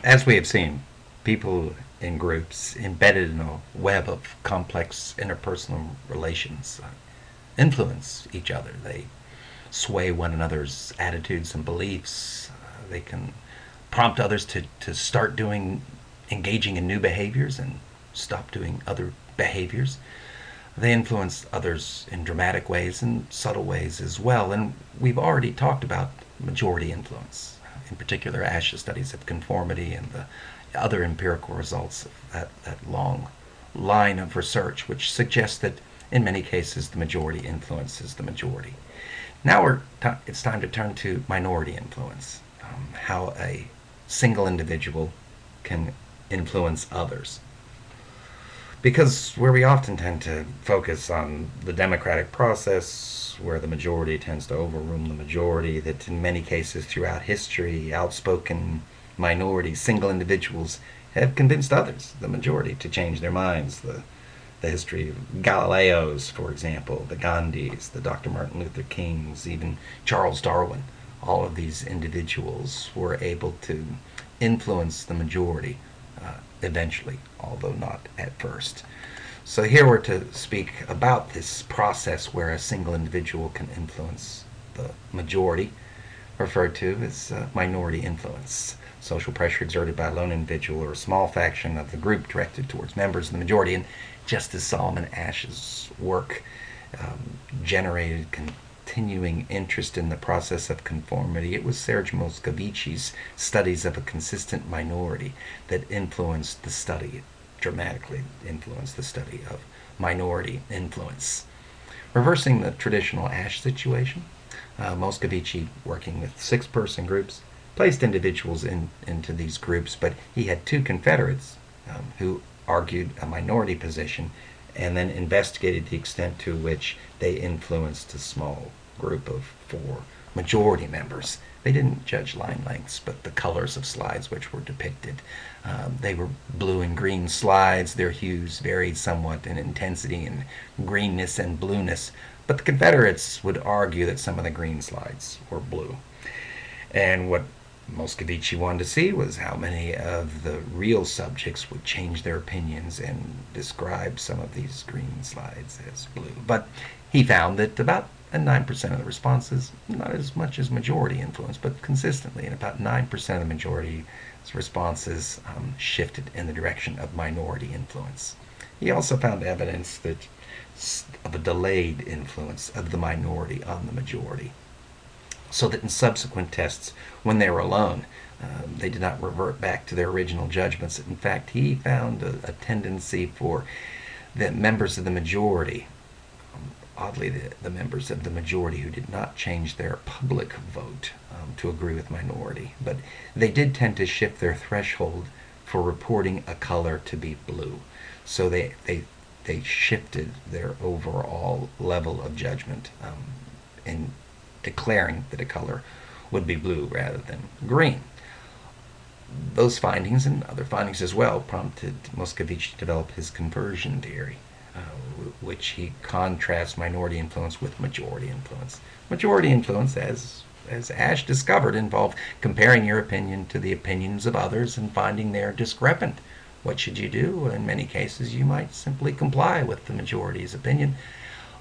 As we have seen, people in groups embedded in a web of complex interpersonal relations influence each other. They sway one another's attitudes and beliefs. They can prompt others to start engaging in new behaviors and stop doing other behaviors. They influence others in dramatic ways and subtle ways as well. And we've already talked about majority influence, in particular ASHA studies of conformity and the other empirical results of that long line of research, which suggests that in many cases the majority influences the majority. Now it's time to turn to minority influence, how a single individual can influence others. Because where we often tend to focus on the democratic process, where the majority tends to overrule the majority, that in many cases throughout history, outspoken minorities, single individuals, have convinced others, the majority, to change their minds. The history of Galileos, for example, the Gandhis, the Dr. Martin Luther Kings, even Charles Darwin. All of these individuals were able to influence the majority eventually, although not at first. So here we're to speak about this process where a single individual can influence the majority, referred to as minority influence. Social pressure exerted by a lone individual or a small faction of the group directed towards members of the majority. And just as Solomon Asch's work generated continuing interest in the process of conformity, it was Serge Moscovici's studies of a consistent minority that influenced the study, dramatically influenced the study of minority influence. Reversing the traditional Asch situation, Moscovici, working with six-person groups, placed individuals into these groups, but he had two Confederates who argued a minority position and then investigated the extent to which they influenced a small group of four majority members. They didn't judge line lengths, but the colors of slides which were depicted. They were blue and green slides. Their hues varied somewhat in intensity and greenness and blueness, but the Confederates would argue that some of the green slides were blue. And what Moscovici wanted to see was how many of the real subjects would change their opinions and describe some of these green slides as blue. But he found that about 9% of the responses, not as much as majority influence, but consistently, and about 9% of the majority's responses shifted in the direction of minority influence. He also found evidence that of a delayed influence of the minority on the majority, so that in subsequent tests, when they were alone, they did not revert back to their original judgments. In fact, he found a tendency for the members of the majority, oddly, the members of the majority who did not change their public vote to agree with minority, but they did tend to shift their threshold for reporting a color to be blue. So they shifted their overall level of judgment in declaring that a color would be blue rather than green. Those findings and other findings as well prompted Moscovici to develop his conversion theory, which he contrasts minority influence with majority influence. Majority influence, as Asch discovered, involved comparing your opinion to the opinions of others and finding they're discrepant. What should you do? In many cases, you might simply comply with the majority's opinion.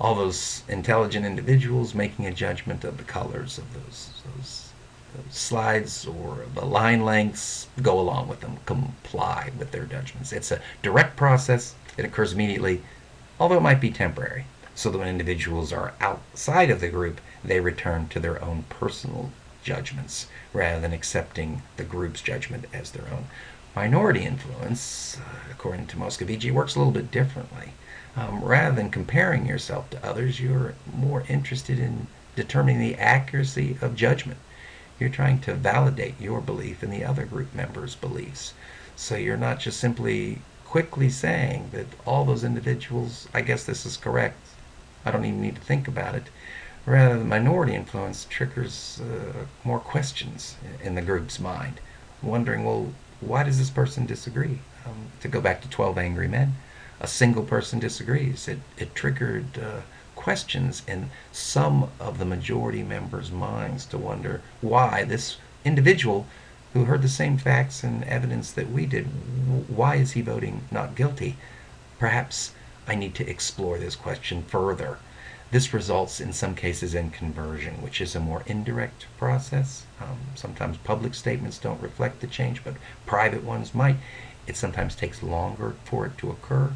All those intelligent individuals making a judgment of the colors of those slides or the line lengths, go along with them, comply with their judgments. It's a direct process. It occurs immediately, although it might be temporary. So that when individuals are outside of the group, they return to their own personal judgments rather than accepting the group's judgment as their own. Minority influence, according to Moscovici, works a little bit differently. Rather than comparing yourself to others, you're more interested in determining the accuracy of judgment. You're trying to validate your belief in the other group members' beliefs. So you're not just simply quickly saying that all those individuals, I guess this is correct, I don't even need to think about it. Rather, the minority influence triggers more questions in the group's mind, wondering, well, why does this person disagree? To go back to 12 Angry Men, a single person disagrees. It triggered questions in some of the majority members' minds to wonder why this individual who heard the same facts and evidence that we did. Why is he voting not guilty? Perhaps I need to explore this question further. This results in some cases in conversion, which is a more indirect process. Sometimes public statements don't reflect the change, but private ones might. It sometimes takes longer for it to occur,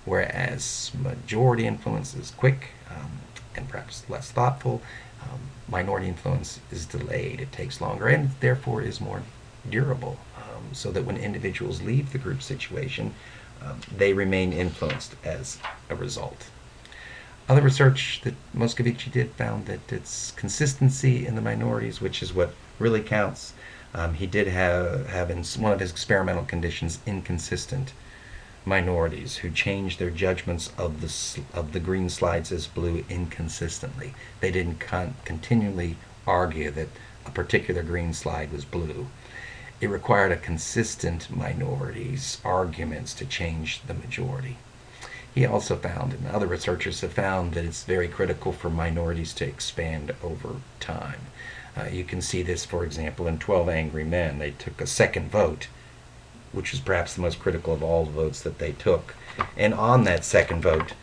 whereas majority influence is quick and perhaps less thoughtful. Minority influence is delayed, it takes longer, and therefore is more durable, so that when individuals leave the group situation, they remain influenced as a result. Other research that Moscovici did found that it's consistency in the minorities, which is what really counts. He did have in one of his experimental conditions inconsistent minorities who changed their judgments of the green slides as blue inconsistently. They didn't continually argue that a particular green slide was blue. It required a consistent minority's arguments to change the majority. He also found, and other researchers have found, that it's very critical for minorities to expand over time. You can see this, for example, in 12 Angry Men. They took a second vote, which was perhaps the most critical of all the votes that they took. And on that second vote,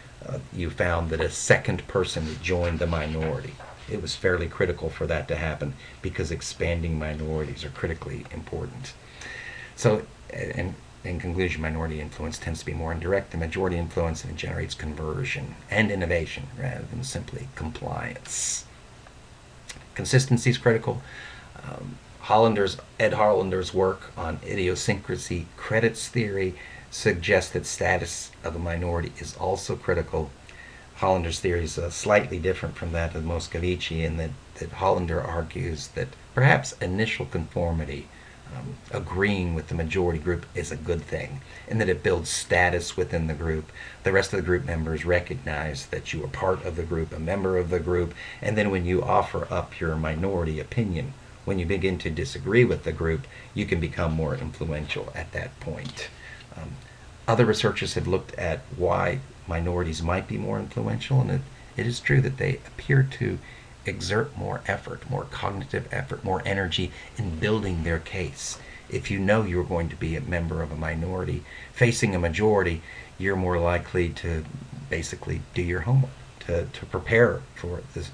you found that a second person joined the minority. It was fairly critical for that to happen because expanding minorities are critically important. So, in conclusion, minority influence tends to be more indirect than majority influence, and it generates conversion and innovation rather than simply compliance. Consistency is critical. Ed Hollander's work on idiosyncrasy credits theory suggests that status of a minority is also critical. Hollander's theory is slightly different from that of Moscovici in that Hollander argues that perhaps initial conformity, agreeing with the majority group, is a good thing, and that it builds status within the group. The rest of the group members recognize that you are part of the group, a member of the group, and then when you offer up your minority opinion, when you begin to disagree with the group, you can become more influential at that point. Other researchers have looked at why minorities might be more influential, and it is true that they appear to exert more effort, more cognitive effort, more energy in building their case. If you know you're going to be a member of a minority facing a majority, you're more likely to basically do your homework, to prepare for the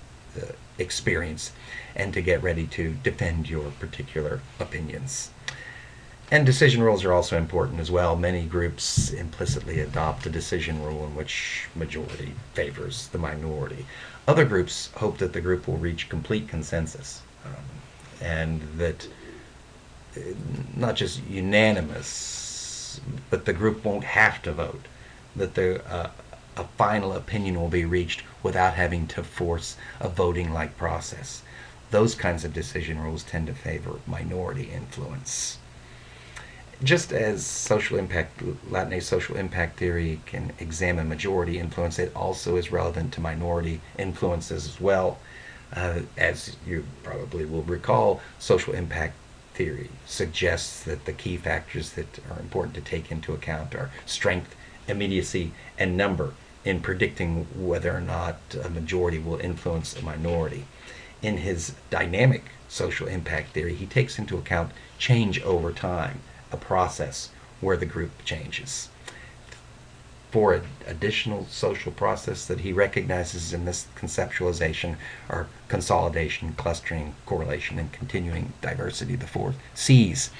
experience, and to get ready to defend your particular opinions. And decision rules are also important as well. Many groups implicitly adopt a decision rule in which majority favors the minority. Other groups hope that the group will reach complete consensus, and that not just unanimous, but the group won't have to vote, that a final opinion will be reached without having to force a voting-like process. Those kinds of decision rules tend to favor minority influence. Just as Latinate social impact theory can examine majority influence, it also is relevant to minority influences as well. As you probably will recall, social impact theory suggests that the key factors that are important to take into account are strength, immediacy, and number in predicting whether or not a majority will influence a minority. In his dynamic social impact theory, he takes into account change over time, a process where the group changes. For an additional social process that he recognizes in this conceptualization are consolidation, clustering, correlation, and continuing diversity, the 4 C's.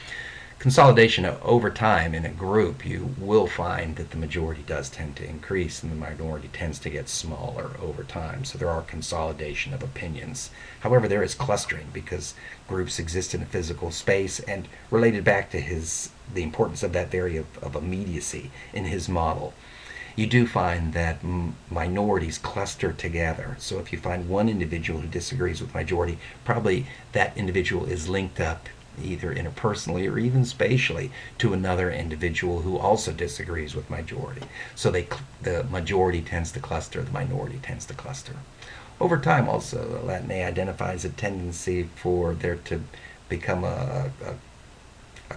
Consolidation over time in a group, you will find that the majority does tend to increase and the minority tends to get smaller over time. So there are consolidation of opinions. However, there is clustering because groups exist in a physical space, and related back to the importance of that theory of immediacy in his model, you do find that minorities cluster together. So if you find one individual who disagrees with majority, probably that individual is linked up either interpersonally or even spatially to another individual who also disagrees with majority. So the majority tends to cluster, the minority tends to cluster. Over time also, Latine identifies a tendency for there to become a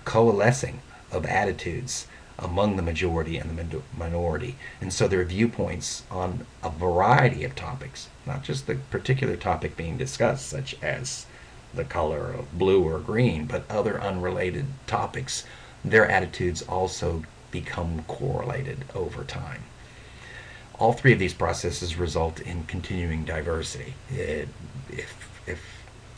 coalescing of attitudes among the majority and the minority. And so their viewpoints on a variety of topics, not just the particular topic being discussed, such as the color of blue or green, but other unrelated topics, their attitudes also become correlated over time. All three of these processes result in continuing diversity.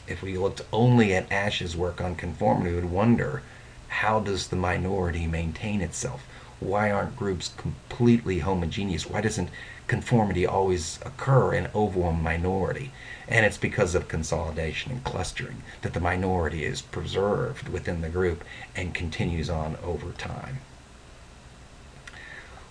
If we looked only at Ash's work on conformity, we would wonder, how does the minority maintain itself? Why aren't groups completely homogeneous? Why doesn't conformity always occur in over a minority? And it's because of consolidation and clustering that the minority is preserved within the group and continues on over time.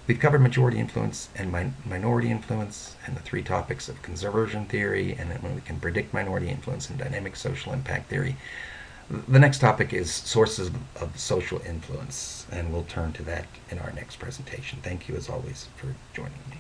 We've covered majority influence and minority influence and the three topics of conversion theory, and then when we can predict minority influence and dynamic social impact theory. The next topic is sources of social influence, and we'll turn to that in our next presentation. Thank you, as always, for joining me.